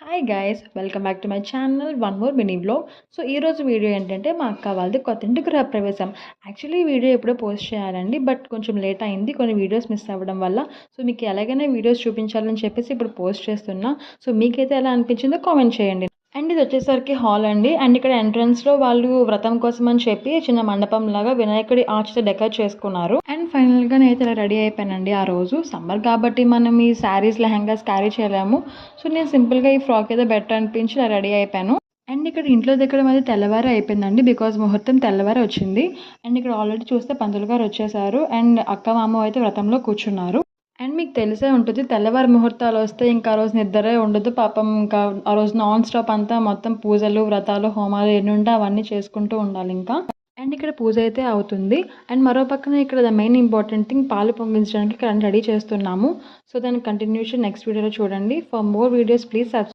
Hi guys, welcome back to my channel one more mini vlog. So ఈరోజు video ఏంటంటే మా అక్క వాళ్ళది కొత్త ఇంటి గృహప్రవేశం. యాక్చువల్లీ ఈ వీడియో ఎప్పుడో పోస్ట్ చేయాలండి, బట్ కొంచెం లేట్ అయింది కొన్ని వీడియోస్ మిస్ అవ్వడం వల్ల. సో మీకు ఎలాగైనా వీడియోస్ చూపించాలని చెప్పేసి ఇప్పుడు పోస్ట్ చేస్తున్నా. సో మీకైతే ఎలా అనిపించిందో కామెంట్ చేయండి. అండ్ ఇది వచ్చేసరికి హాల్ అండి. అండ్ ఇక్కడ ఎంట్రన్స్లో వాళ్ళు వ్రతం కోసం అని చెప్పి చిన్న మండపం లాగా వినాయకుడి ఆర్చ్తో డెకరేట్ చేసుకున్నారు. అండ్ ఫైనల్గా నేనైతే ఇలా రెడీ అయిపోయానండి. ఆ రోజు సమ్మర్ కాబట్టి మనం ఈ శారీస్ లెహంగాస్ క్యారీ చేయలేము. సో నేను సింపుల్గా ఈ ఫ్రాక్ ఏదో బెటర్ అనిపించి ఇలా రెడీ అయిపోయాను. అండ్ ఇక్కడ ఇంట్లో దగ్గర మాది తెల్లవారు అయిపోయిందండి, బికాజ్ ముహూర్తం తెల్లవారు వచ్చింది. అండ్ ఇక్కడ ఆల్రెడీ చూస్తే పంతులు గారు వచ్చేసారు అండ్ అక్క మామ అయితే వ్రతంలో కూర్చున్నారు. అండ్ మీకు తెలిసే ఉంటుంది, తెల్లవారి ముహూర్తాలు వస్తే ఇంకా ఆ రోజు నిద్రే ఉండదు పాపం. ఇంకా ఆ రోజు నాన్ స్టాప్ అంతా మొత్తం పూజలు వ్రతాలు హోమాలు ఎన్ని ఉంటే అవన్నీ చేసుకుంటూ ఉండాలి ఇంకా. అండ్ ఇక్కడ పూజ అయితే అవుతుంది. అండ్ మరో పక్కన ఇక్కడ ద మెయిన్ ఇంపార్టెంట్ థింగ్ పాలు పొంగించడానికి ఇక్కడ రెడీ చేస్తున్నాము. సో దాని కంటిన్యూషన్ నెక్స్ట్ వీడియోలో చూడండి. For more videos please subscribe.